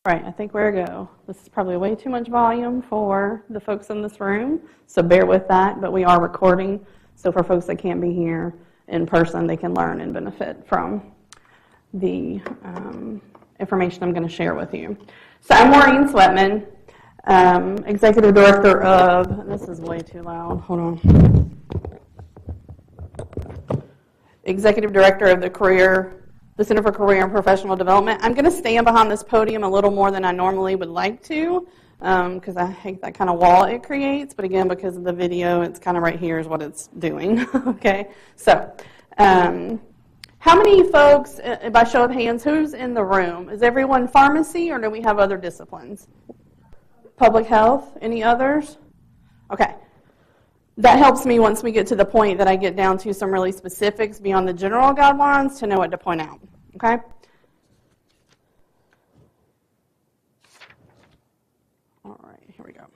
Right, I think where to go. This is probably way too much volume for the folks in this room, so bear with that, but we are recording, so for folks that can't be here in person, they can learn and benefit from the information I'm going to share with you. So I'm Maureen Sweatman, Executive Director of, this is way too loud, hold on. Executive Director of the Center for Career and Professional Development. I'm going to stand behind this podium a little more than I normally would like to because I hate that kind of wall it creates, but again, because of the video, it's kind of right here is what it's doing. Okay, so how many folks, by show of hands, who's in the room? Is everyone pharmacy or do we have other disciplines? Public health, any others? Okay. That helps me once we get to the point that I get down to some really specifics beyond the general guidelines to know what to point out, okay? All right, here we go.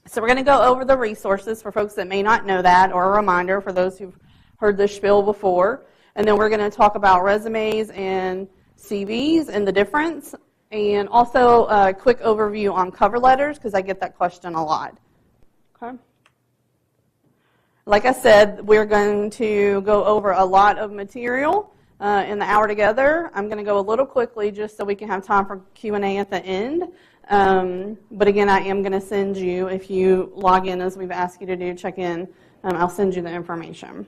So we're going to go over the resources for folks that may not know that, or a reminder for those who've heard this spiel before. And then we're going to talk about resumes and CVs and the difference, and also a quick overview on cover letters because I get that question a lot, okay? Like I said, we're going to go over a lot of material in the hour together. I'm going to go a little quickly just so we can have time for Q&A at the end. But again, I am going to send you, if you log in as we've asked you to do, check in, I'll send you the information.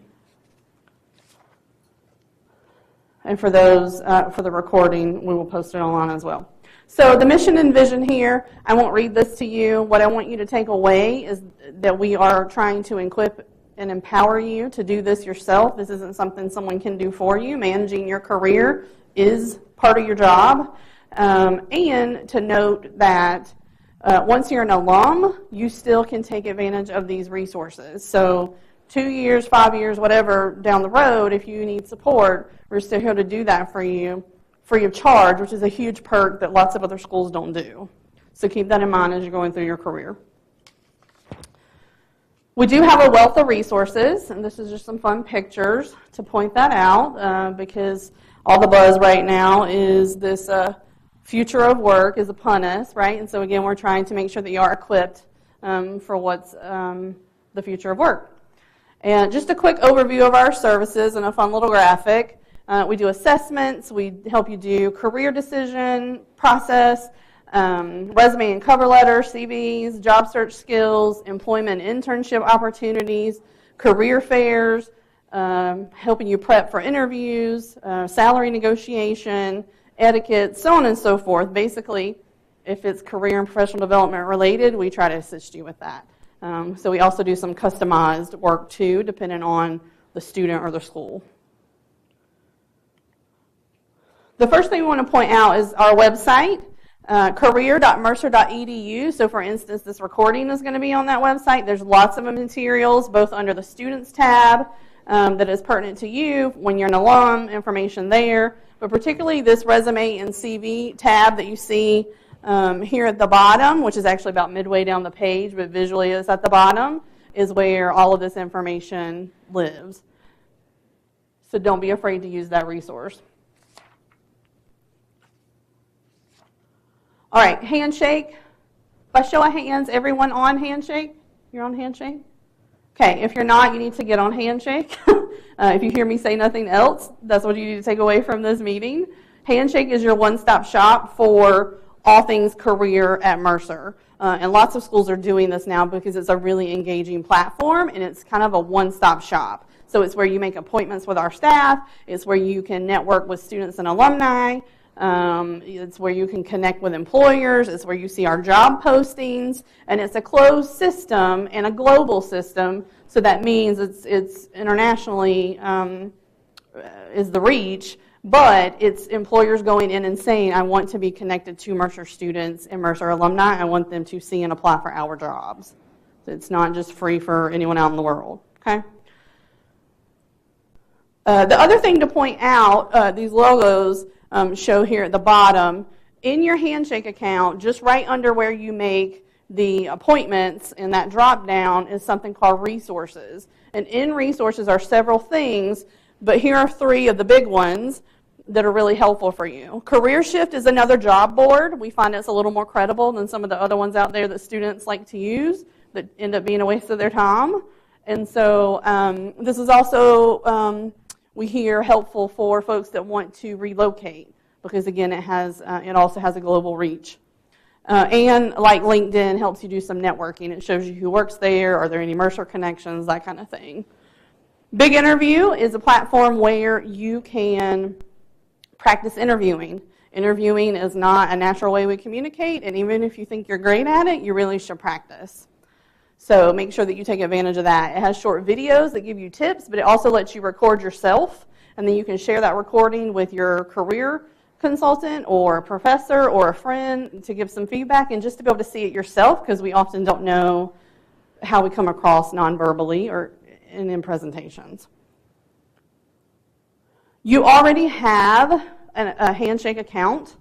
And for those, for the recording, we will post it online as well. So the mission and vision here, I won't read this to you. What I want you to take away is that we are trying to equip and empower you to do this yourself. This isn't something someone can do for you. Managing your career is part of your job. And to note that once you're an alum, you still can take advantage of these resources. So 2 years, 5 years, whatever down the road, if you need support, we're still here to do that for you free of charge, which is a huge perk that lots of other schools don't do. So keep that in mind as you're going through your career. We do have a wealth of resources, and this is just some fun pictures to point that out because all the buzz right now is this future of work is upon us, right? And so again, we're trying to make sure that you are equipped for what's the future of work. And just a quick overview of our services and a fun little graphic. We do assessments, we help you do career decision process, resume and cover letters, CVs, job search skills, employment internship opportunities, career fairs, helping you prep for interviews, salary negotiation, etiquette, so on and so forth. Basically, if it's career and professional development related, we try to assist you with that. So we also do some customized work too, depending on the student or the school. The first thing we want to point out is our website. Career.mercer.edu. So for instance, this recording is going to be on that website. There's lots of materials, both under the Students tab that is pertinent to you when you're an alum, information there. But particularly this Resume and CV tab that you see here at the bottom, which is actually about midway down the page, but visually is at the bottom, is where all of this information lives. So don't be afraid to use that resource. All right, Handshake. By show of hands, everyone on Handshake? You're on Handshake? Okay, if you're not, you need to get on Handshake. If you hear me say nothing else, that's what you need to take away from this meeting. Handshake is your one-stop shop for all things career at Mercer. And lots of schools are doing this now because it's a really engaging platform and it's kind of a one-stop shop. So it's where you make appointments with our staff. It's where you can network with students and alumni. It's where you can connect with employers. It's where you see our job postings, and it's a closed system and a global system. So that means it's internationally is the reach, but it's employers going in and saying, I want to be connected to Mercer students and Mercer alumni. I want them to see and apply for our jobs. So it's not just free for anyone out in the world. Okay. The other thing to point out, these logos show here at the bottom, in your Handshake account, just right under where you make the appointments in that drop down is something called resources. And in resources are several things, but here are three of the big ones. that are really helpful for you. Career Shift is another job board. We find it's a little more credible than some of the other ones out there that students like to use that end up being a waste of their time. And so this is also, we hear, helpful for folks that want to relocate because, again, it also has a global reach. And like LinkedIn helps you do some networking. It shows you who works there, are there any Mercer connections, that kind of thing. Big Interview is a platform where you can practice interviewing. Interviewing is not a natural way we communicate, and even if you think you're great at it, you really should practice. So make sure that you take advantage of that. It has short videos that give you tips, but it also lets you record yourself, and then you can share that recording with your career consultant or a professor or a friend to give some feedback and just to be able to see it yourself, because we often don't know how we come across non-verbally or in presentations. You already have a Handshake account.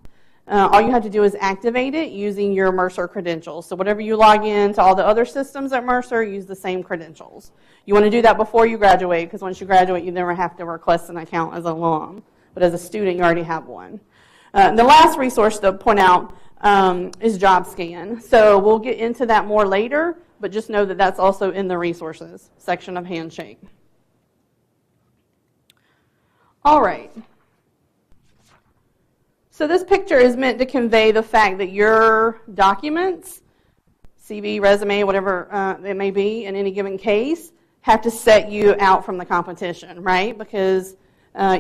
All you have to do is activate it using your Mercer credentials. So whatever you log in to all the other systems at Mercer, use the same credentials. You want to do that before you graduate, because once you graduate, you never have to request an account as an alum. But as a student, you already have one. The last resource to point out is JobScan. So we'll get into that more later, but just know that that's also in the resources section of Handshake. All right. So this picture is meant to convey the fact that your documents, CV, resume, whatever it may be in any given case, have to set you out from the competition, right? Because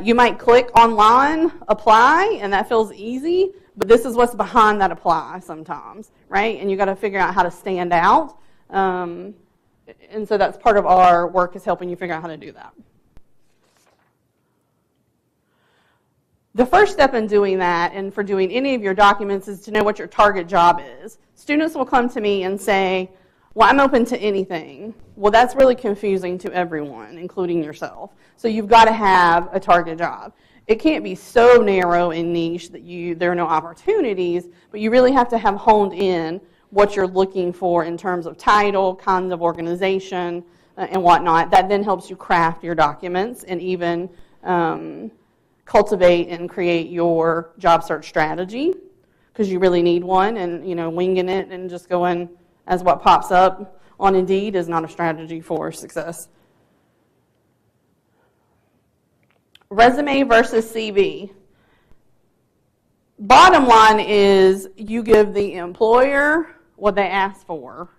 you might click online, apply, and that feels easy, but this is what's behind that apply sometimes, right? And you got to figure out how to stand out. And so that's part of our work, is helping you figure out how to do that. The first step in doing that, and for doing any of your documents, is to know what your target job is. Students will come to me and say, well, I'm open to anything. Well, that's really confusing to everyone, including yourself. So you've got to have a target job. It can't be so narrow and niche that there are no opportunities, but you really have to have honed in what you're looking for in terms of title, kinds of organization, and whatnot. That then helps you craft your documents and even cultivate and create your job search strategy, because you really need one, and winging it and just going as what pops up on Indeed is not a strategy for success. Resume versus CV. Bottom line is you give the employer what they ask for.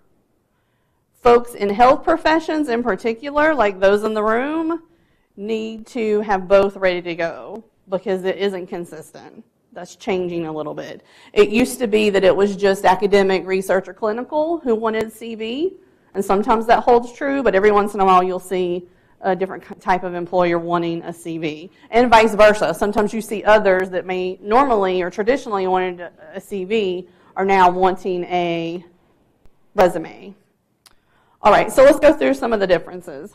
Folks in health professions in particular, like those in the room, need to have both ready to go because it isn't consistent. That's changing a little bit. It used to be that it was just academic, research, or clinical who wanted CV, and sometimes that holds true, but every once in a while you'll see a different type of employer wanting a CV, and vice versa. Sometimes you see others that may normally or traditionally wanted a CV are now wanting a resume. All right, so let's go through some of the differences.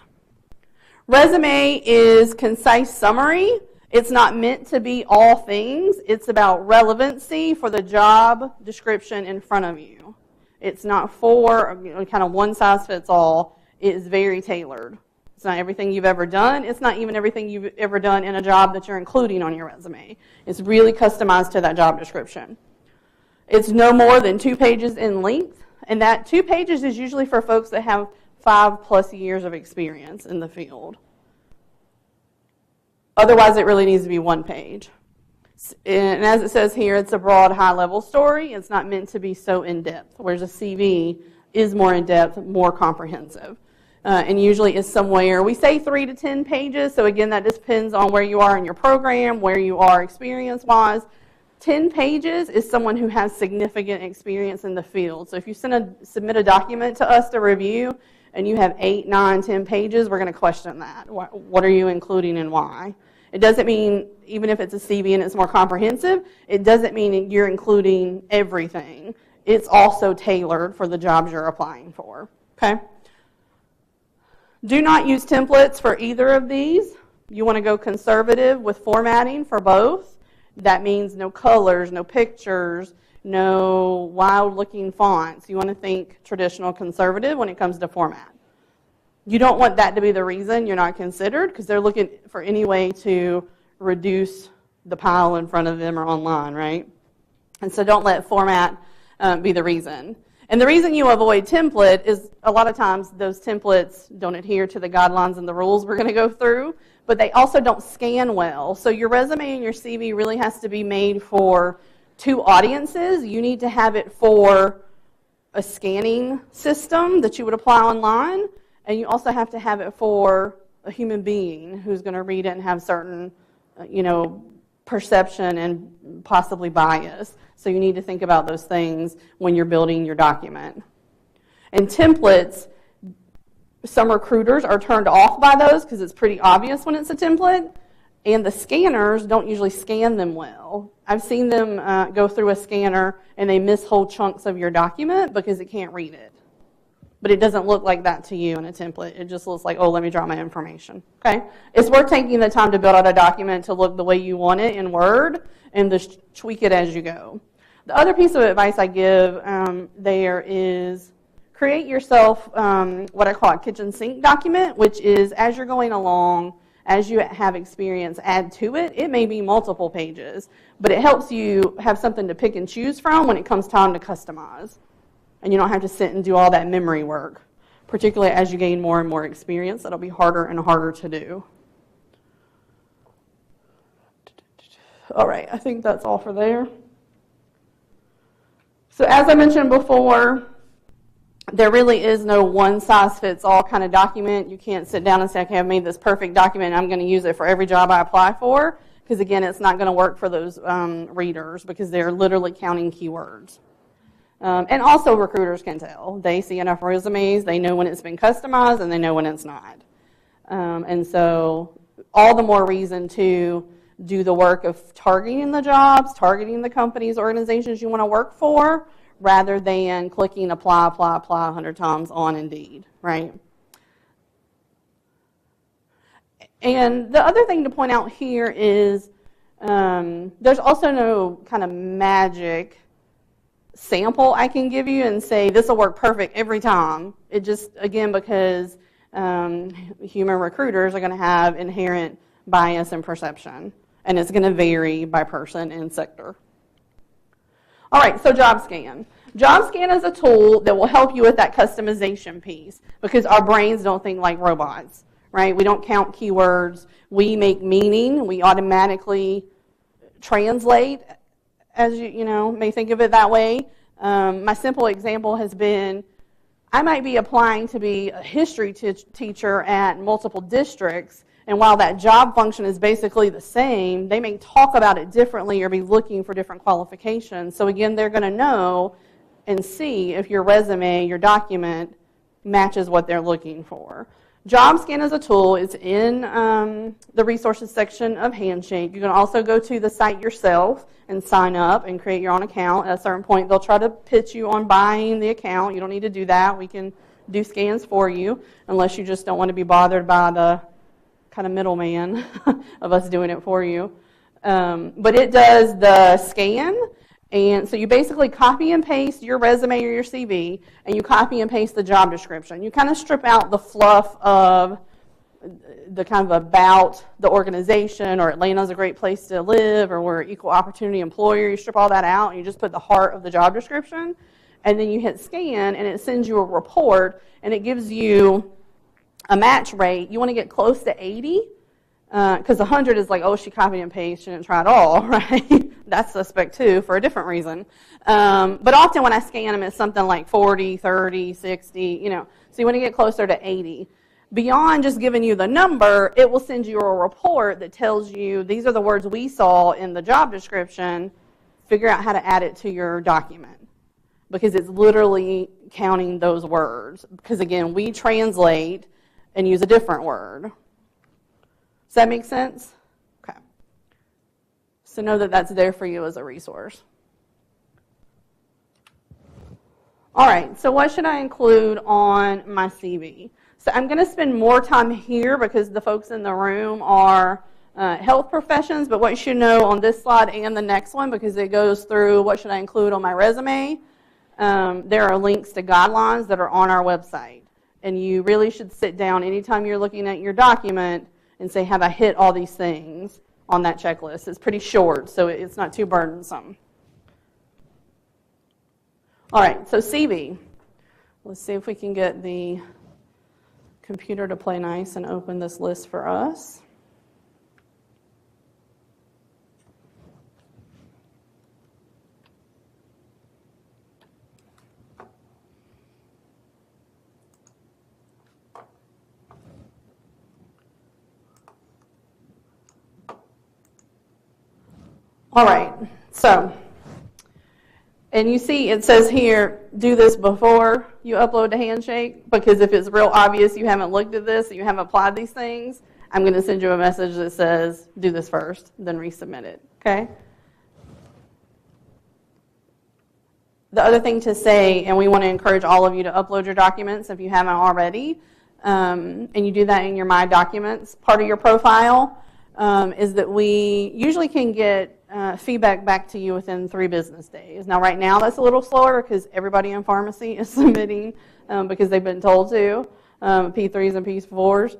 Resume is concise summary. It's not meant to be all things. It's about relevancy for the job description in front of you. It's not for kind of one size fits all. It is very tailored. It's not everything you've ever done. It's not even everything you've ever done in a job that you're including on your resume. It's really customized to that job description. It's no more than 2 pages in length, and that 2 pages is usually for folks that have 5+ years of experience in the field. Otherwise, it really needs to be 1 page. And as it says here, it's a broad, high-level story. It's not meant to be so in-depth, whereas a CV is more in-depth, more comprehensive. And usually is somewhere, we say 3 to 10 pages, so again, that depends on where you are in your program, where you are experience-wise. 10 pages is someone who has significant experience in the field. So if you submit a document to us to review, and you have 8, 9, 10 pages, we're going to question that. What are you including and why? It doesn't mean, even if it's a CV and it's more comprehensive, it doesn't mean you're including everything. It's also tailored for the jobs you're applying for. Okay? Do not use templates for either of these. You want to go conservative with formatting for both. That means no colors, no pictures, no wild-looking fonts. You want to think traditional conservative when it comes to format. You don't want that to be the reason you're not considered, because they're looking for any way to reduce the pile in front of them or online, right? And so don't let format be the reason. And the reason you avoid template is a lot of times those templates don't adhere to the guidelines and the rules we're going to go through, but they also don't scan well. So your resume and your CV really has to be made for two audiences. You need to have it for a scanning system that you would apply online, and you also have to have it for a human being who's going to read it and have certain, perception and possibly bias. So you need to think about those things when you're building your document. And templates, some recruiters are turned off by those because it's pretty obvious when it's a template, and the scanners don't usually scan them well. I've seen them go through a scanner and they miss whole chunks of your document because it can't read it. But it doesn't look like that to you in a template. It just looks like, oh, let me draw my information. Okay? It's worth taking the time to build out a document to look the way you want it in Word and just tweak it as you go. The other piece of advice I give there is create yourself what I call a kitchen sink document, which is as you're going along, as you have experience, add to it. It may be multiple pages, but it helps you have something to pick and choose from when it comes time to customize. And you don't have to sit and do all that memory work, particularly as you gain more and more experience. That'll be harder and harder to do. All right, I think that's all for there. So as I mentioned before, there really is no one-size-fits-all kind of document. You can't sit down and say, okay, I've made this perfect document, and I'm going to use it for every job I apply for, because, again, it's not going to work for those readers because they're literally counting keywords. And also recruiters can tell. They see enough resumes, they know when it's been customized, and they know when it's not. And so all the more reason to do the work of targeting the jobs, targeting the companies, organizations you want to work for, rather than clicking apply 100 times on Indeed, right? And the other thing to point out here is there's also no kind of magic sample I can give you and say this will work perfect every time. It just, again, because human recruiters are going to have inherent bias and perception, and it's going to vary by person and sector. All right, so JobScan. JobScan is a tool that will help you with that customization piece because our brains don't think like robots, right? We don't count keywords. We make meaning. We automatically translate, as you may think of it that way. My simple example has been, I might be applying to be a history teacher at multiple districts, and while that job function is basically the same, they may talk about it differently or be looking for different qualifications. So again, they're going to know and see if your resume, your document, matches what they're looking for. JobScan is a tool. It's in the resources section of Handshake. You can also go to the site yourself and sign up and create your own account. At a certain point, they'll try to pitch you on buying the account. You don't need to do that. We can do scans for you unless you just don't want to be bothered by the kind of middleman of us doing it for you. But it does the scan. And so you basically copy and paste your resume or your CV, and you copy and paste the job description. You kind of strip out the fluff of the kind of about the organization, or Atlanta's a great place to live, or we're an equal opportunity employer. You strip all that out, and you just put the heart of the job description, and then you hit scan, and it sends you a report, and it gives you a match rate. You want to get close to 80, because 100 is like, oh, she copied and pasted, she didn't try it all, right? That's suspect too for a different reason. But often when I scan them, it's something like 40, 30, 60, So you want to get closer to 80. Beyond just giving you the number, it will send you a report that tells you these are the words we saw in the job description. Figure out how to add it to your document, because it's literally counting those words. Because again, we translate and use a different word. Does that make sense? Okay. So know that that's there for you as a resource. All right, so what should I include on my CV? So I'm going to spend more time here because the folks in the room are health professions, but what you should know on this slide and the next one, because it goes through what should I include on my resume, there are links to guidelines that are on our website. And you really should sit down anytime you're looking at your document and say, have I hit all these things on that checklist. It's pretty short, so it's not too burdensome. All right, so CV. Let's see if we can get the computer to play nice and open this list for us. All right, so, and you see it says here, do this before you upload to Handshake, because if it's real obvious you haven't looked at this, you haven't applied these things, I'm going to send you a message that says, do this first, then resubmit it, okay? The other thing to say, and we want to encourage all of you to upload your documents if you haven't already, and you do that in your My Documents part of your profile, is that we usually can get feedback back to you within 3 business days. Now, right now, that's a little slower because everybody in pharmacy is submitting because they've been told to, P3s and P4s.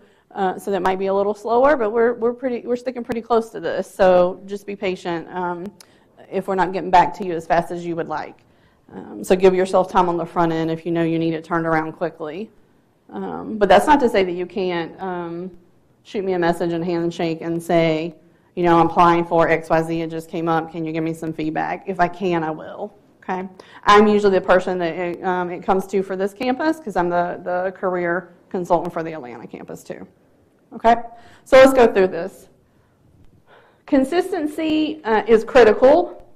So that might be a little slower, but we're sticking pretty close to this. So just be patient if we're not getting back to you as fast as you would like. So give yourself time on the front end if you know you need it turned around quickly. But that's not to say that you can't shoot me a message in Handshake and say, you know, I'm applying for XYZ, it just came up, can you give me some feedback? If I can, I will, okay? I'm usually the person that it comes to for this campus because I'm the career consultant for the Atlanta campus too, okay? So let's go through this. Consistency is critical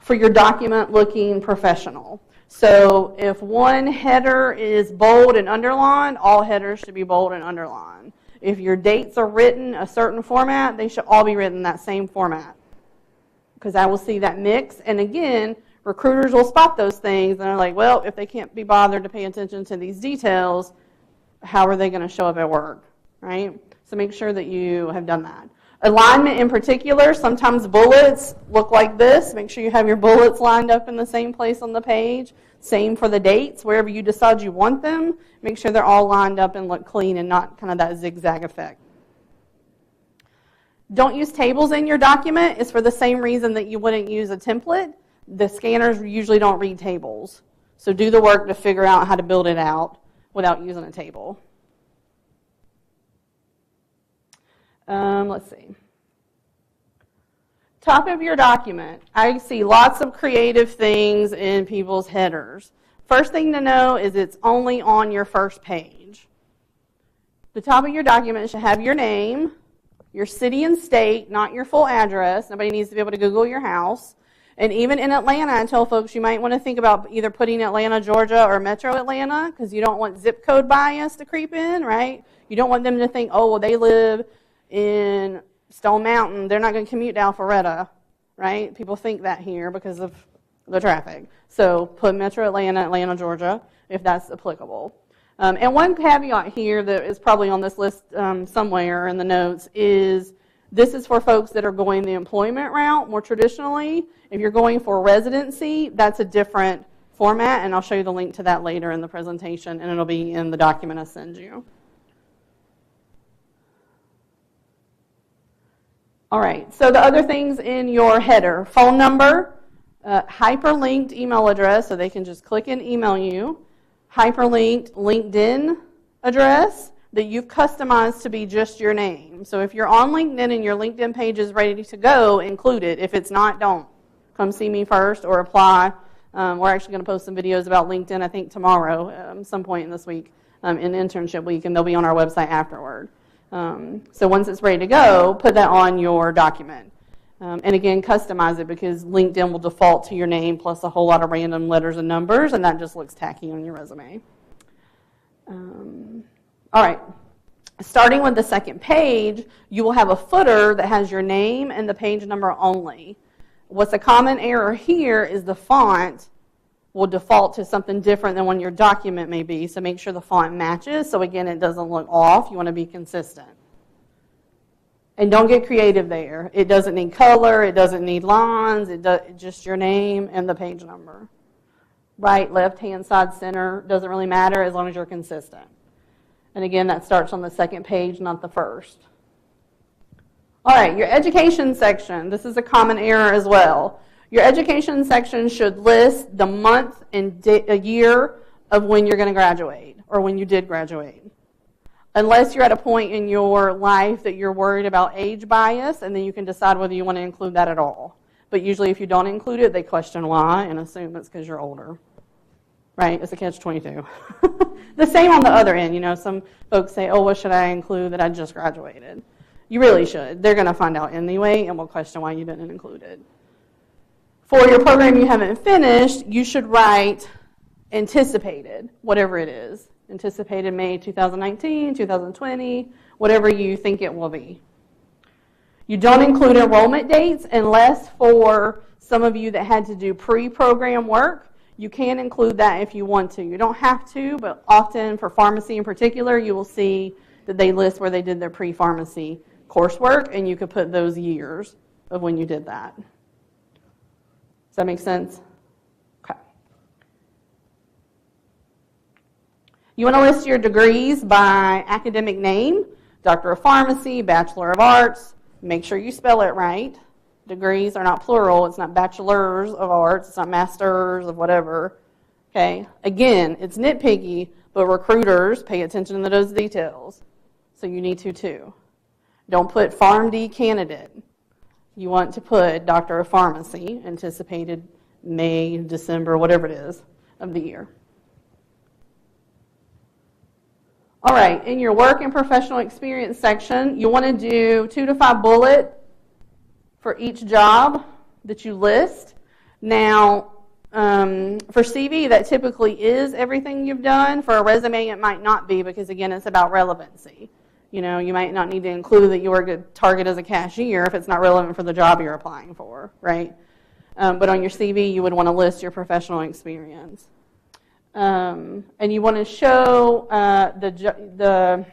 for your document looking professional. So if one header is bold and underlined, all headers should be bold and underlined. If your dates are written a certain format, they should all be written that same format because I will see that mix. And again, recruiters will spot those things and they're like, well, if they can't be bothered to pay attention to these details, how are they going to show up at work, right? So make sure that you have done that. Alignment in particular, sometimes bullets look like this. Make sure you have your bullets lined up in the same place on the page. Same for the dates. Wherever you decide you want them, make sure they're all lined up and look clean and not kind of that zigzag effect. Don't use tables in your document. It's for the same reason that you wouldn't use a template. The scanners usually don't read tables. So do the work to figure out how to build it out without using a table. Let's see. Top of your document. I see lots of creative things in people's headers. First thing to know is it's only on your first page. The top of your document should have your name, your city and state, not your full address. Nobody needs to be able to Google your house. And even in Atlanta, I tell folks you might want to think about either putting Atlanta, Georgia, or Metro Atlanta because you don't want zip code bias to creep in, right? You don't want them to think, oh, well, they live in Stone Mountain, they're not going to commute to Alpharetta, right? People think that here because of the traffic. So put Metro Atlanta, Atlanta, Georgia, if that's applicable. And one caveat here that is probably on this list somewhere in the notes is this is for folks that are going the employment route more traditionally. If you're going for residency, that's a different format, and I'll show you the link to that later in the presentation, and it'll be in the document I send you. All right, so the other things in your header, phone number, hyperlinked email address, so they can just click and email you, hyperlinked LinkedIn address that you've customized to be just your name. So if you're on LinkedIn and your LinkedIn page is ready to go, include it. If it's not, don't. Come see me first or apply. We're actually going to post some videos about LinkedIn, I think, tomorrow, some point in this week, in internship week, and they'll be on our website afterward. So once it's ready to go, put that on your document. And again, customize it because LinkedIn will default to your name plus a whole lot of random letters and numbers, and that just looks tacky on your resume. All right. Starting with the second page, you will have a footer that has your name and the page number only. What's a common error here is the font will default to something different than what your document may be. So make sure the font matches. So again, it doesn't look off. You want to be consistent. And don't get creative there. It doesn't need color. It doesn't need lines. Just your name and the page number. Right, left, hand side, center. Doesn't really matter as long as you're consistent. And again, that starts on the second page, not the first. All right, your education section. This is a common error as well. Your education section should list the month and a year of when you're going to graduate or when you did graduate. Unless you're at a point in your life that you're worried about age bias, and then you can decide whether you want to include that at all. But usually if you don't include it, they question why and assume it's because you're older. Right? It's a catch-22. The same on the other end. You know, some folks say, oh, what should I include that I just graduated? You really should. They're going to find out anyway and will question why you didn't include it. For your program you haven't finished, you should write anticipated, whatever it is. Anticipated May 2019, 2020, whatever you think it will be. You don't include enrollment dates unless for some of you that had to do pre-program work. You can include that if you want to. You don't have to, but often for pharmacy in particular, you will see that they list where they did their pre-pharmacy coursework, and you could put those years of when you did that. Does that make sense? Okay. You want to list your degrees by academic name, Doctor of Pharmacy, Bachelor of Arts. Make sure you spell it right. Degrees are not plural. It's not bachelors of arts. It's not masters of whatever. Okay. Again, it's nitpicky, but recruiters pay attention to those details. So you need to too. Don't put PharmD candidate. You want to put Doctor of Pharmacy, anticipated May, December, whatever it is of the year. All right, in your work and professional experience section, you want to do 2 to 5 bullets for each job that you list. Now, for CV, that typically is everything you've done. For a resume, it might not be because, again, it's about relevancy. You know, you might not need to include that you work at Target as a cashier if it's not relevant for the job you're applying for, right? But on your CV, you would want to list your professional experience. And you want to show the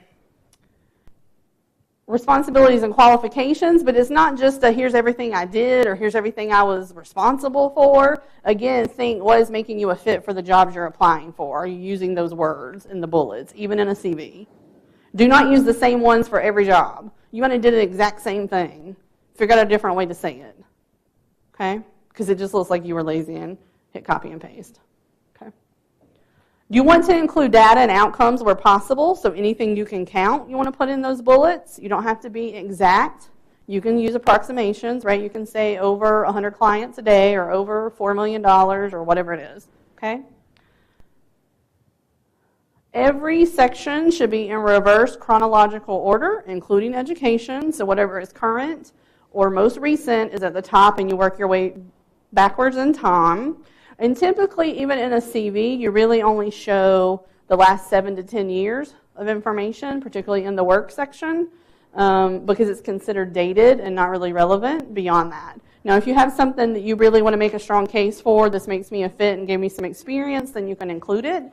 responsibilities and qualifications, but it's not just a here's everything I did or here's everything I was responsible for. Again, think what is making you a fit for the jobs you're applying for. Are you using those words in the bullets, even in a CV? Do not use the same ones for every job. You want to do the exact same thing. Figure out a different way to say it. Okay? Because it just looks like you were lazy and hit copy and paste. Okay? You want to include data and outcomes where possible, so anything you can count you want to put in those bullets. You don't have to be exact. You can use approximations, right? You can say over 100 clients a day or over $4 million or whatever it is. Okay? Every section should be in reverse chronological order, including education. So whatever is current or most recent is at the top, and you work your way backwards in time. And typically, even in a CV, you really only show the last 7 to 10 years of information, particularly in the work section, because it's considered dated and not really relevant beyond that. Now, if you have something that you really want to make a strong case for, this makes me a fit and gave me some experience, then you can include it.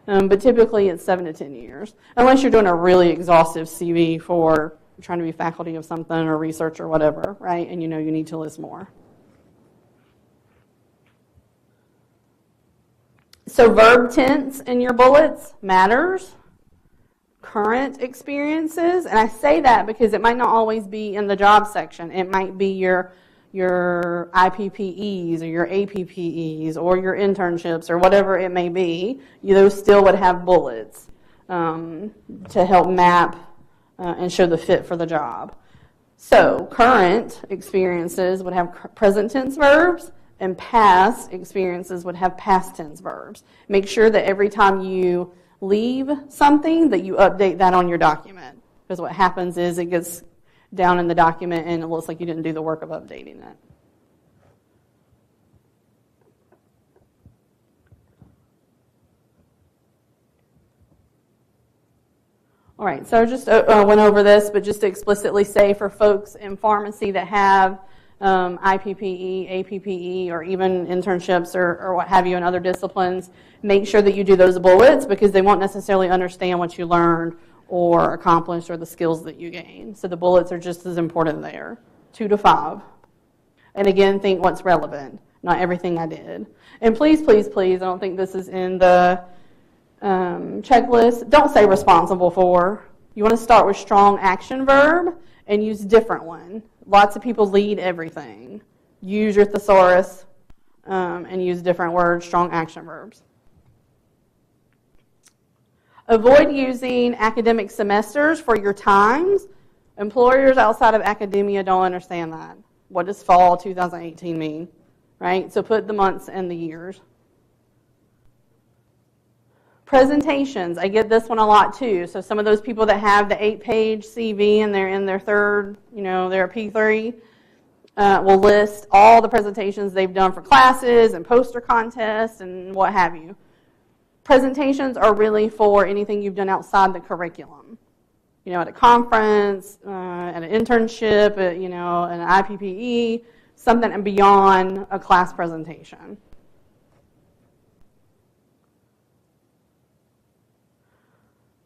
But typically it's 7 to 10 years, unless you're doing a really exhaustive CV for trying to be faculty of something or research or whatever, right? And you know you need to list more. So verb tense in your bullets matters. Current experiences, and I say that because it might not always be in the job section. It might be your IPPEs or your APPEs or your internships or whatever it may be. Those still would have bullets to help map and show the fit for the job. So current experiences would have present tense verbs, and past experiences would have past tense verbs. Make sure that every time you leave something that you update that on your document, because what happens is it gets down in the document and it looks like you didn't do the work of updating it. All right, so I just went over this, but just to explicitly say for folks in pharmacy that have IPPE, APPE, or even internships or what have you in other disciplines, make sure that you do those bullets because they won't necessarily understand what you learned or accomplished or the skills that you gain. So the bullets are just as important there, 2 to 5. And again, think what's relevant, not everything I did. And please, please, please, I don't think this is in the checklist, don't say responsible for. You want to start with strong action verb and use different one. Lots of people lead everything. Use your thesaurus and use different words, strong action verbs. Avoid using academic semesters for your times. Employers outside of academia don't understand that. What does fall 2018 mean, right? So put the months and the years. Presentations, I get this one a lot too. So some of those people that have the 8-page CV and they're in their third, they're a P3, will list all the presentations they've done for classes and poster contests and what have you. Presentations are really for anything you've done outside the curriculum. At a conference, at an internship, an IPPE, something beyond a class presentation.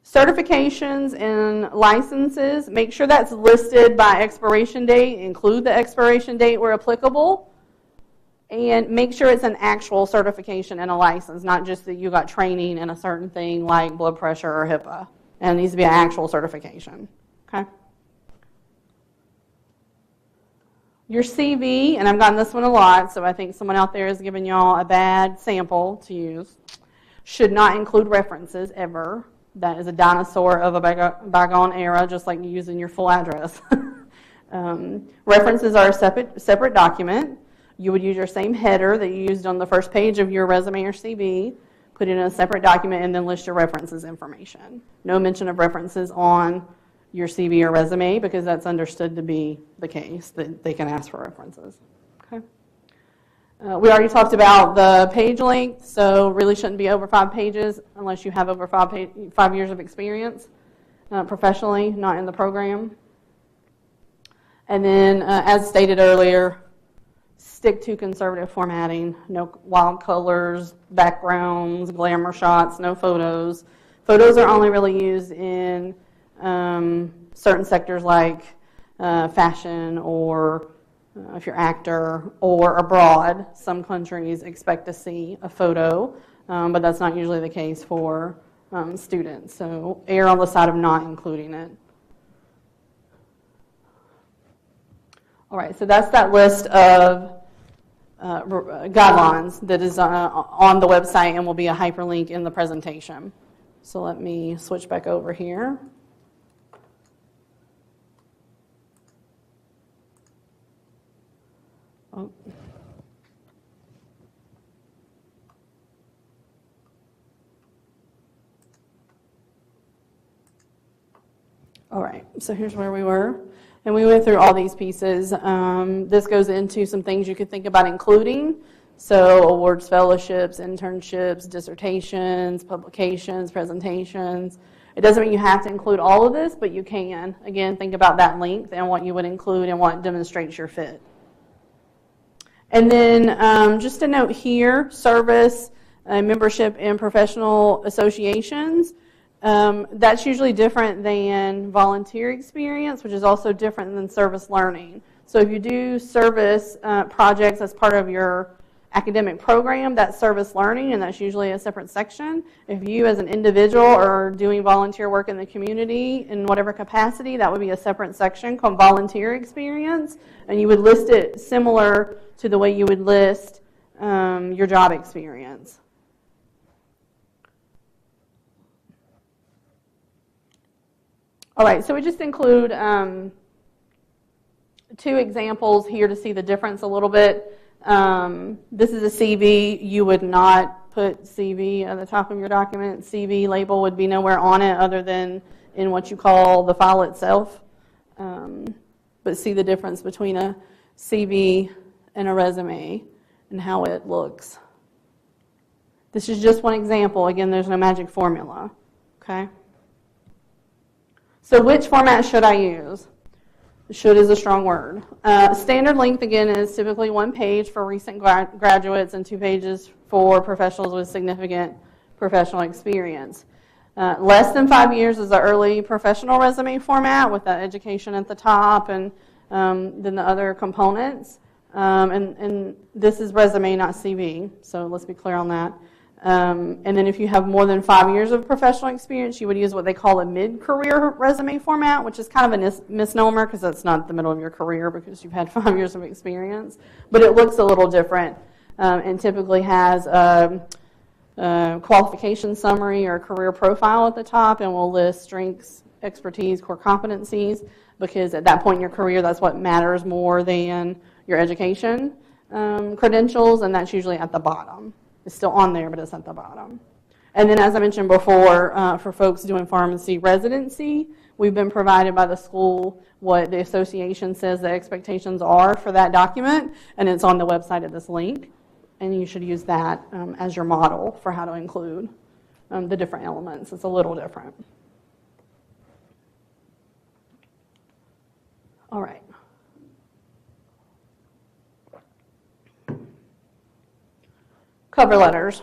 Certifications and licenses, make sure that's listed by expiration date. Include the expiration date where applicable. And make sure it's an actual certification and a license, not just that you got training in a certain thing like blood pressure or HIPAA. And it needs to be an actual certification. Okay? Your CV, and I've gotten this one a lot, so I think someone out there is giving y'all a bad sample to use, should not include references ever. That is a dinosaur of a bygone era, just like using your full address. References are a separate document. You would use your same header that you used on the first page of your resume or CV, put it in a separate document, and then list your references information. No mention of references on your CV or resume because that's understood to be the case, that they can ask for references. Okay. We already talked about the page length, so really shouldn't be over 5 pages unless you have over 5 years of experience professionally, not in the program. And then, as stated earlier, stick to conservative formatting. No wild colors, backgrounds, glamour shots, no photos. Photos are only really used in certain sectors like fashion or if you're an actor, or abroad. Some countries expect to see a photo, but that's not usually the case for students. So err on the side of not including it. All right, so that's that list of guidelines that is on the website and will be a hyperlink in the presentation. So let me switch back over here. Oh. All right, so here's where we were. And we went through all these pieces. This goes into some things you could think about including. So awards, fellowships, internships, dissertations, publications, presentations. It doesn't mean you have to include all of this, but you can. Again, think about that length and what you would include and what demonstrates your fit. And then just a note here, service, membership in professional associations. That's usually different than volunteer experience, which is also different than service learning. So if you do service projects as part of your academic program, that's service learning, and that's usually a separate section. If you as an individual are doing volunteer work in the community in whatever capacity, that would be a separate section called volunteer experience, and you would list it similar to the way you would list your job experience. All right, so we just include 2 examples here to see the difference a little bit. This is a CV. You would not put CV at the top of your document. CV label would be nowhere on it other than in what you call the file itself. But see the difference between a CV and a resume and how it looks. This is just one example. Again, there's no magic formula. Okay? So which format should I use? Should is a strong word. Standard length, again, is typically 1 page for recent graduates and 2 pages for professionals with significant professional experience. Less than 5 years is the early professional resume format with that education at the top and then the other components. And this is resume, not CV, so let's be clear on that. And then if you have more than 5 years of professional experience, you would use what they call a mid-career resume format, which is kind of a misnomer because that's not the middle of your career because you've had 5 years of experience. But it looks a little different and typically has a qualification summary or career profile at the top and will list strengths, expertise, core competencies, because at that point in your career, that's what matters more than your education credentials, and that's usually at the bottom. It's still on there, but it's at the bottom. And then, as I mentioned before, for folks doing pharmacy residency, we've been provided by the school what the association says the expectations are for that document, and it's on the website at this link. And you should use that as your model for how to include the different elements. It's a little different. All right. Cover letters.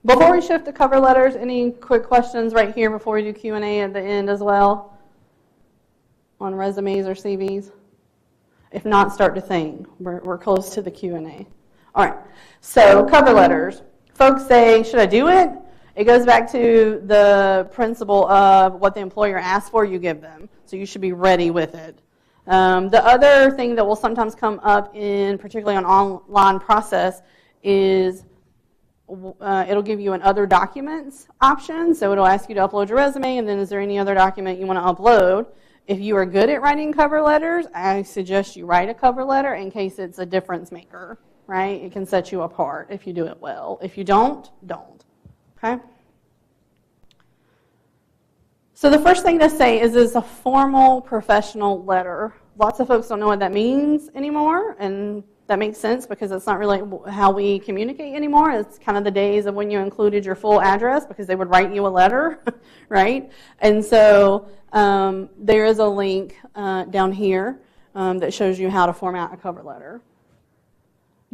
Before we shift to cover letters, any quick questions right here before we do Q&A at the end as well on resumes or CVs? If not, start to think. We're close to the Q&A. All right, so cover letters. Folks say, should I do it? It goes back to the principle of what the employer asks for, you give them. So you should be ready with it. The other thing that will sometimes come up in, particularly on online process, is it'll give you an other documents option. So it'll ask you to upload your resume, and then is there any other document you want to upload? If you are good at writing cover letters, I suggest you write a cover letter in case it's a difference maker. Right? It can set you apart if you do it well. If you don't, don't. Okay? So the first thing to say is it's a formal professional letter. Lots of folks don't know what that means anymore, and that makes sense because it's not really how we communicate anymore. It's kind of the days of when you included your full address because they would write you a letter, right? And so there is a link down here that shows you how to format a cover letter.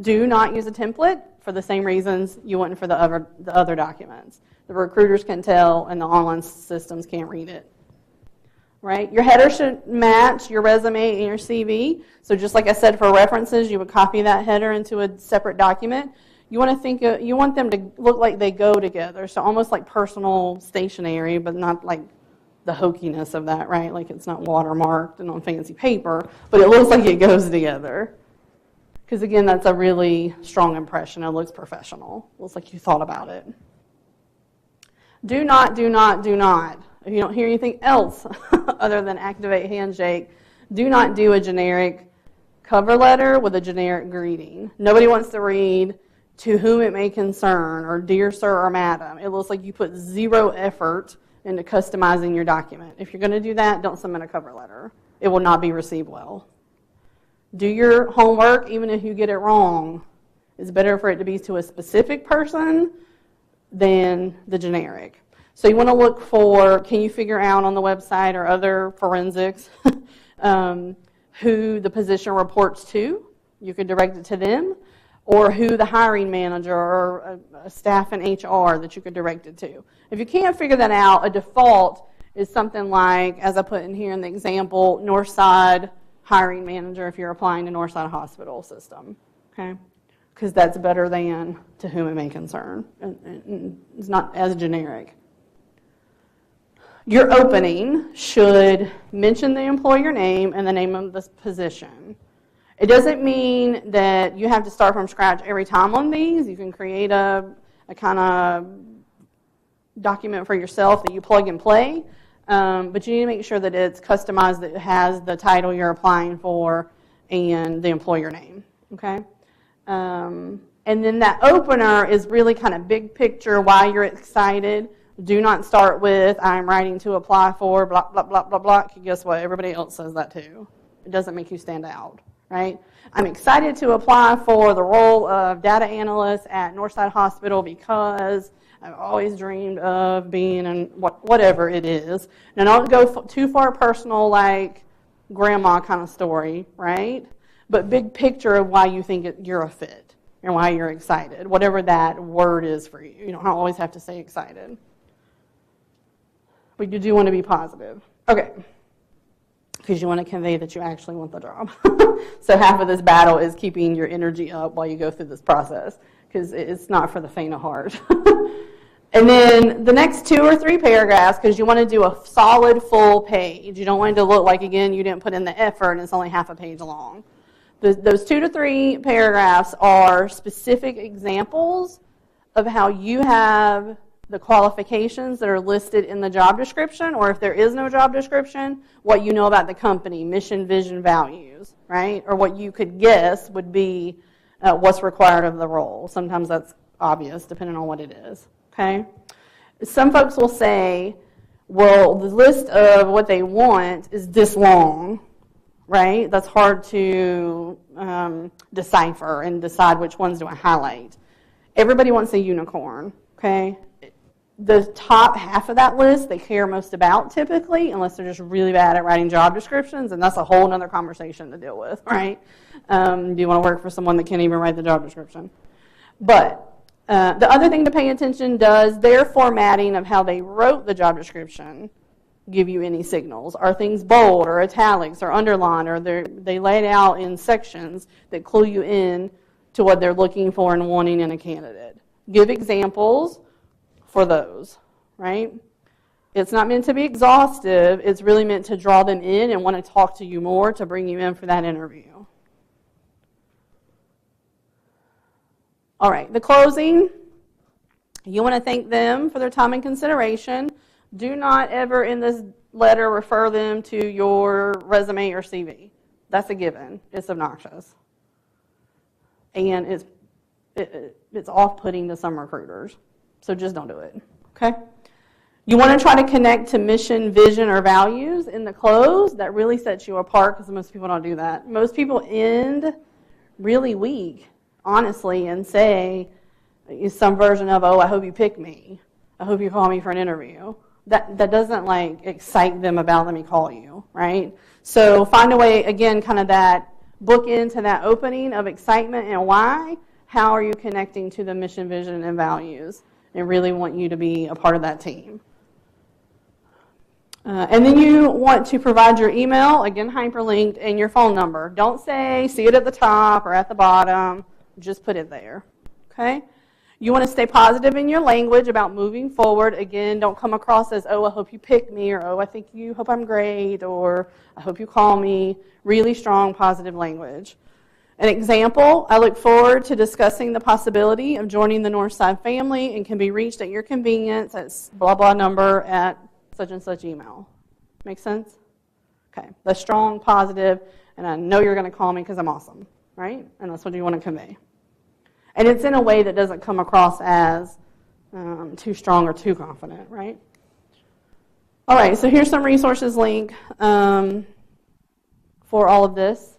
Do not use a template for the same reasons you wouldn't for the other documents. The recruiters can tell and the online systems can't read it. Right? Your header should match your resume and your CV. So just like I said for references, you would copy that header into a separate document. You want them to look like they go together. So almost like personal stationery, but not like the hokiness of that, right? Like it's not watermarked and on fancy paper, but it looks like it goes together. Because again, that's a really strong impression. It looks professional. It looks like you thought about it. Do not. If you don't hear anything else other than activate handshake, do not do a generic cover letter with a generic greeting. Nobody wants to read to whom it may concern or dear sir or madam. It looks like you put zero effort into customizing your document. If you're going to do that, don't submit a cover letter. It will not be received well. Do your homework, even if you get it wrong. It's better for it to be to a specific person than the generic. So you want to look for, can you figure out on the website or other forensics who the position reports to? You could direct it to them. Or who the hiring manager or a staff in HR that you could direct it to. If you can't figure that out, a default is something like, as I put in here in the example, Northside hiring manager if you're applying to Northside Hospital System, okay? Because that's better than to whom it may concern. It's not as generic. Your opening should mention the employer name and the name of the position. It doesn't mean that you have to start from scratch every time on these. You can create a kind of document for yourself that you plug and play. But you need to make sure that it's customized, that it has the title you're applying for and the employer name, okay? And then that opener is really kind of big picture, why you're excited. Do not start with, I'm writing to apply for, blah, blah, blah, blah, blah. Guess what? Everybody else says that too. It doesn't make you stand out, right? I'm excited to apply for the role of data analyst at Northside Hospital because I've always dreamed of being in whatever it is. Now, don't go too far personal like grandma kind of story, right? But big picture of why you think you're a fit and why you're excited, whatever that word is for you. You don't always have to say excited. But you do want to be positive. Okay. Because you want to convey that you actually want the job. So half of this battle is keeping your energy up while you go through this process. because it's not for the faint of heart. And then the next 2 or 3 paragraphs, because you want to do a solid full page. You don't want it to look like, again, you didn't put in the effort and it's only half a page long. Those 2 to 3 paragraphs are specific examples of how you have the qualifications that are listed in the job description, or if there is no job description, what you know about the company, mission, vision, values, right? Or what you could guess would be what's required of the role. Sometimes that's obvious, depending on what it is, okay? Some folks will say, well, the list of what they want is this long, right? That's hard to decipher and decide which ones do I highlight. Everybody wants a unicorn, okay? The top half of that list they care most about typically, unless they're just really bad at writing job descriptions, and that's a whole other conversation to deal with, right? Do you want to work for someone that can't even write the job description? But the other thing to pay attention, does their formatting of how they wrote the job description give you any signals? Are things bold or italics or underlined, or they lay it out in sections that clue you in to what they're looking for and wanting in a candidate? Give examples for those, right? It's not meant to be exhaustive. It's really meant to draw them in and want to talk to you more, to bring you in for that interview. All right, the closing. You want to thank them for their time and consideration. Do not ever in this letter refer them to your resume or CV. That's a given. It's obnoxious. And it's off-putting to some recruiters. So just don't do it, okay? You want to try to connect to mission, vision, or values in the close. That really sets you apart, because most people don't do that. Most people end really weak, honestly, and say some version of, oh, I hope you pick me. I hope you call me for an interview. That doesn't, like, excite them about let me call you, right? So find a way, again, kind of that book into that opening of excitement and why. How are you connecting to the mission, vision, and values? And really want you to be a part of that team. And then you want to provide your email, again hyperlinked, and your phone number. Don't say, see it at the top or at the bottom. Just put it there, okay? You want to stay positive in your language about moving forward. Again, don't come across as, oh, I hope you pick me, or oh, I think you hope I'm great, or I hope you call me. Really strong, positive language. An example, I look forward to discussing the possibility of joining the Northside family and can be reached at your convenience at blah, blah number at such and such email. Make sense? Okay, that's strong, positive, and I know you're going to call me because I'm awesome, right? And that's what you want to convey. And it's in a way that doesn't come across as too strong or too confident, right? All right, so here's some resources link for all of this.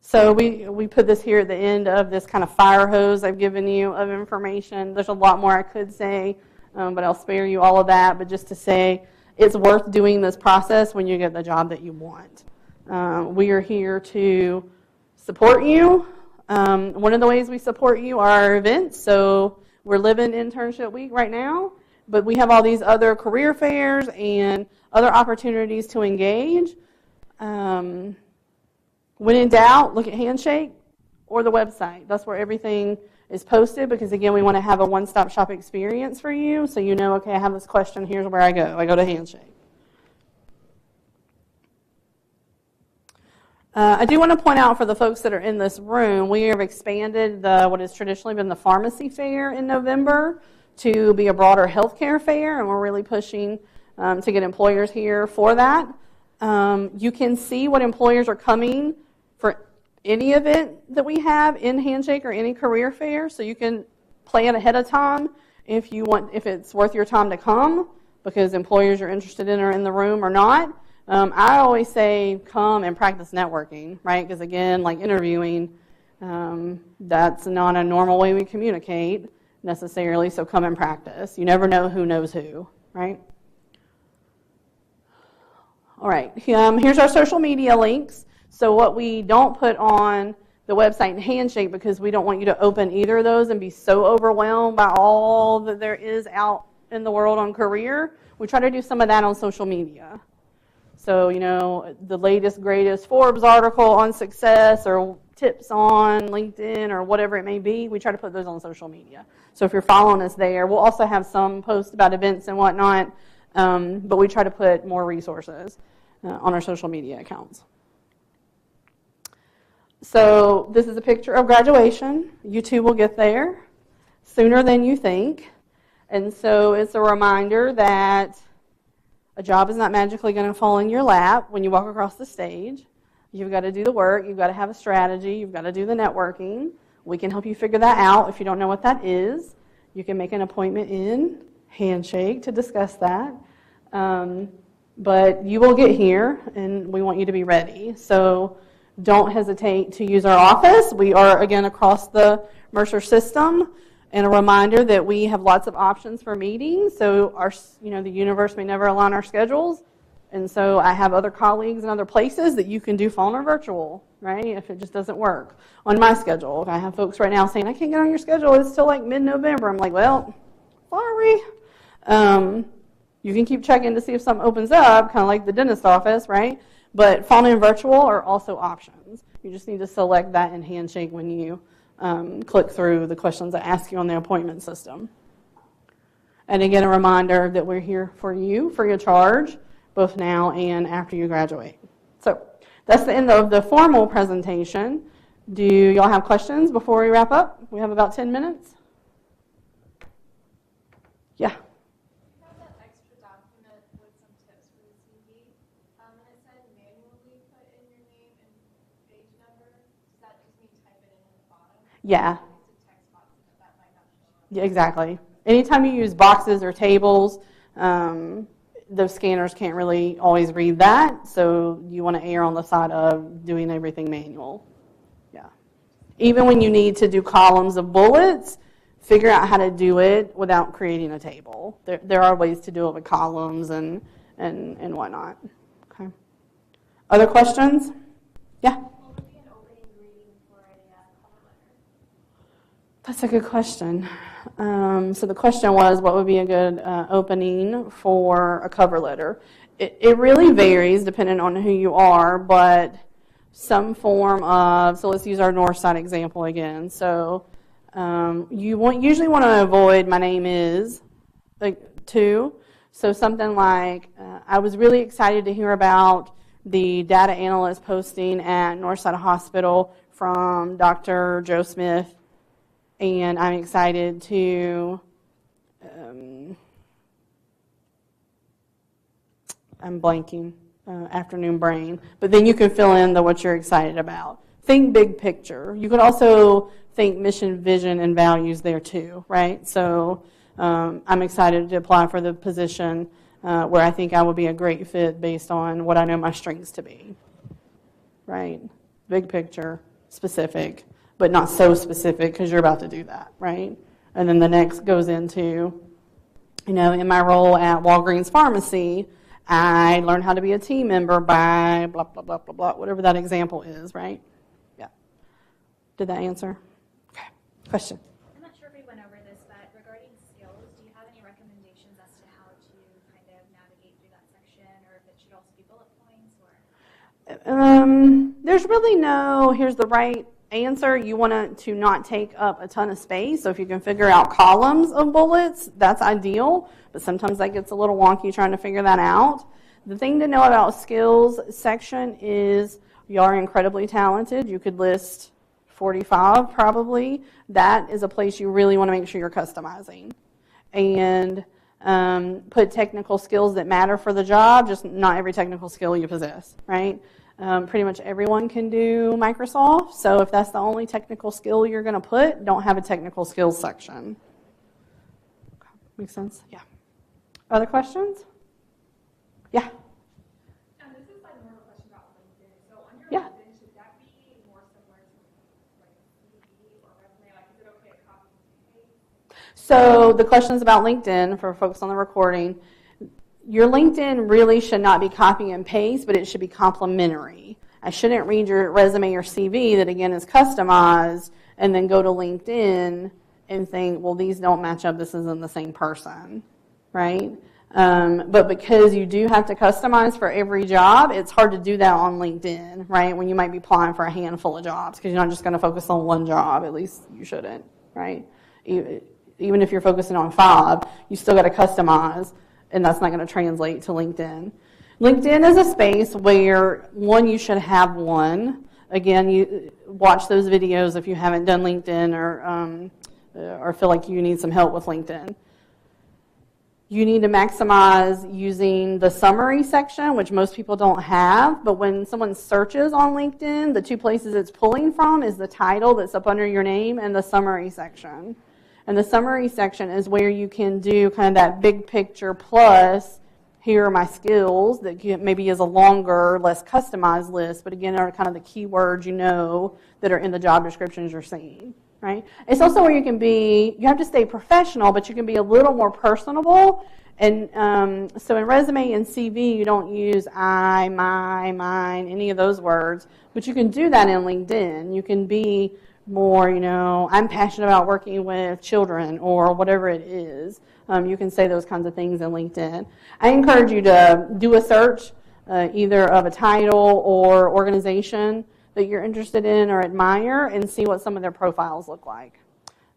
So we put this here at the end of this kind of fire hose I've given you of information. There's a lot more I could say, but I'll spare you all of that. But just to say, it's worth doing this process when you get the job that you want. We are here to support you. One of the ways we support you are our events. So we're living Internship Week right now, but we have all these other career fairs and other opportunities to engage. When in doubt, look at Handshake or the website. That's where everything is posted, because, again, we want to have a one-stop shop experience for you, so you know, okay, I have this question, here's where I go. I go to Handshake. I do want to point out for the folks that are in this room, we have expanded what has traditionally been the pharmacy fair in November to be a broader healthcare fair, and we're really pushing to get employers here for that. You can see what employers are coming for any event that we have in Handshake or any career fair, so you can plan ahead of time if it's worth your time to come, because employers you're interested in are in the room or not. I always say come and practice networking, right? Because, again, like interviewing, that's not a normal way we communicate necessarily, so come and practice. You never know who knows who, right? All right, here's our social media links. So what we don't put on the website and Handshake, because we don't want you to open either of those and be so overwhelmed by all that there is out in the world on career, we try to do some of that on social media. So, you know, the latest, greatest Forbes article on success, or tips on LinkedIn or whatever it may be, we try to put those on social media. So if you're following us there, we'll also have some posts about events and whatnot, but we try to put more resources on our social media accounts. So this is a picture of graduation. You too will get there sooner than you think. And so it's a reminder that a job is not magically going to fall in your lap when you walk across the stage. You've got to do the work. You've got to have a strategy. You've got to do the networking. We can help you figure that out. If you don't know what that is, you can make an appointment in Handshake to discuss that. But you will get here, and we want you to be ready. So don't hesitate to use our office. We are, again, across the Mercer system. And a reminder that we have lots of options for meetings. So the universe may never align our schedules. And so I have other colleagues in other places that you can do phone or virtual, right, if it just doesn't work on my schedule. I have folks right now saying, I can't get on your schedule. It's still like mid-November. I'm like, well, sorry. You can keep checking to see if something opens up, kind of like the dentist office, right? But phone and virtual are also options. You just need to select that in Handshake when you click through the questions I ask you on the appointment system. And again, a reminder that we're here for you, free of charge, both now and after you graduate. So that's the end of the formal presentation. Do y'all have questions before we wrap up? We have about 10 minutes. Yeah. You have that extra document with some tips for the CV, and it said manually put in your name and page number. Does that just mean type it in at the bottom? Yeah. Text box that might not show up. Yeah, exactly. Anytime you use boxes or tables, those scanners can't really always read that, so you want to err on the side of doing everything manual. Yeah. Even when you need to do columns of bullets, figure out how to do it without creating a table. There are ways to do it with columns and whatnot. Okay. Other questions? Yeah? What would be an opening greeting for a cover letter? That's a good question. So the question was, what would be a good opening for a cover letter? It really varies depending on who you are, but some form of, so let's use our Northside example again. So you usually want to avoid my name is, too. So something like, I was really excited to hear about the data analyst posting at Northside Hospital from Dr. Joe Smith. And I'm excited to, I'm blanking, afternoon brain. But then you can fill in what you're excited about. Think big picture. You could also think mission, vision, and values there too, right? So I'm excited to apply for the position where I think I will be a great fit based on what I know my strengths to be, right? Big picture, specific. But not so specific because you're about to do that, right? And then the next goes into, in my role at Walgreens Pharmacy, I learned how to be a team member by blah, blah, blah, blah, blah, whatever that example is, right? Yeah. Did that answer? Okay. Question? I'm not sure if we went over this, but regarding skills, do you have any recommendations as to how to kind of navigate through that section, or if it should also be bullet points? There's really no, here's the right answer. You want to not take up a ton of space. So if you can figure out columns of bullets, that's ideal. But sometimes that gets a little wonky trying to figure that out. The thing to know about skills section is you are incredibly talented. You could list 45 probably. That is a place you really want to make sure you're customizing. And put technical skills that matter for the job, just not every technical skill you possess, right? Pretty much everyone can do Microsoft, so if that's the only technical skill you're going to put, don't have a technical skills section. Make sense? Yeah. Other questions? Yeah. And this is more of a question about LinkedIn. So on your Yeah. LinkedIn, should that be more similar to like a CV or resume? Like, is it okay to copy and paste? So the questions about LinkedIn for folks on the recording. Your LinkedIn really should not be copy and paste, but it should be complementary. I shouldn't read your resume or CV that, again, is customized and then go to LinkedIn and think, well, these don't match up. This isn't the same person, right? But because you do have to customize for every job, it's hard to do that on LinkedIn, right? When you might be applying for a handful of jobs, because you're not just going to focus on one job. At least you shouldn't, right? Even if you're focusing on 5, you still got to customize, and that's not going to translate to LinkedIn. LinkedIn is a space where, one, you should have one. Again, you watch those videos if you haven't done LinkedIn or feel like you need some help with LinkedIn. You need to maximize using the summary section, which most people don't have. But when someone searches on LinkedIn, the 2 places it's pulling from is the title that's up under your name and the summary section. And the summary section is where you can do kind of that big picture plus, here are my skills, that maybe is a longer, less customized list, but again are kind of the keywords that are in the job descriptions you're seeing. Right? It's also where you have to stay professional, but you can be a little more personable. And so in resume and CV, you don't use I, my, mine, any of those words, but you can do that in LinkedIn. You can be more, I'm passionate about working with children or whatever it is. You can say those kinds of things in LinkedIn. I encourage you to do a search either of a title or organization that you're interested in or admire and see what some of their profiles look like.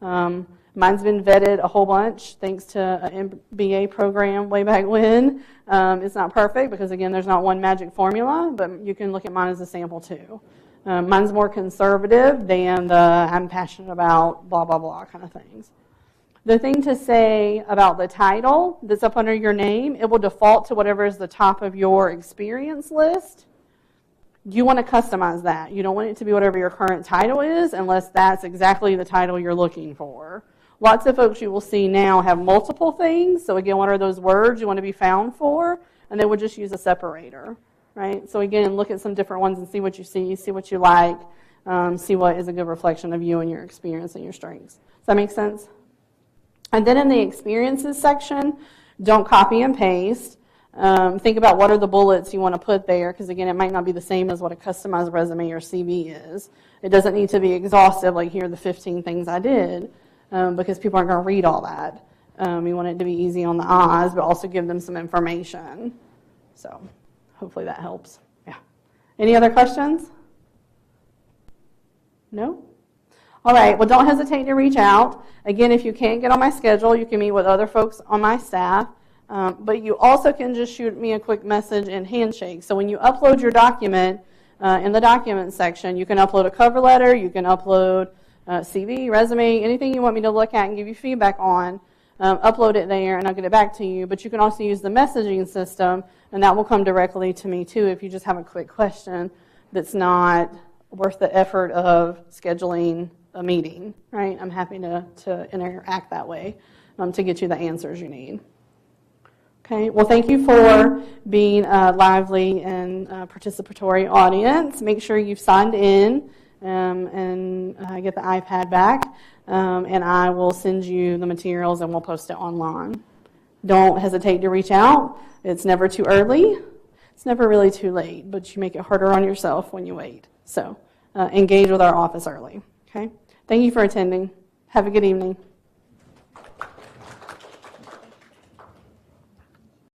Mine's been vetted a whole bunch thanks to an MBA program way back when. It's not perfect because, again, there's not one magic formula, but you can look at mine as a sample too. Mine's more conservative than the I'm passionate about blah, blah, blah kind of things. The thing to say about the title that's up under your name, it will default to whatever is the top of your experience list. You want to customize that. You don't want it to be whatever your current title is unless that's exactly the title you're looking for. Lots of folks you will see now have multiple things. So again, what are those words you want to be found for? And they would just use a separator, right? So again, look at some different ones and see what you see what you like, see what is a good reflection of you and your experience and your strengths. Does that make sense? And then in the experiences section, don't copy and paste. Think about what are the bullets you want to put there, because again, it might not be the same as what a customized resume or CV is. It doesn't need to be exhaustive, like here are the 15 things I did, because people aren't going to read all that. You want it to be easy on the eyes, but also give them some information. So hopefully that helps. Yeah. Any other questions? No? All right, well, don't hesitate to reach out. Again, if you can't get on my schedule, you can meet with other folks on my staff. But you also can just shoot me a quick message in Handshake. So when you upload your document, in the document section, you can upload a cover letter, you can upload CV, resume, anything you want me to look at and give you feedback on, upload it there and I'll get it back to you. But you can also use the messaging system, and that will come directly to me too if you just have a quick question that's not worth the effort of scheduling a meeting, right? I'm happy to interact that way to get you the answers you need. Okay, well, thank you for being a lively and participatory audience. Make sure you've signed in and get the iPad back, and I will send you the materials and we'll post it online. Don't hesitate to reach out. It's never too early. It's never really too late, but you make it harder on yourself when you wait. So engage with our office early. Okay, thank you for attending. Have a good evening.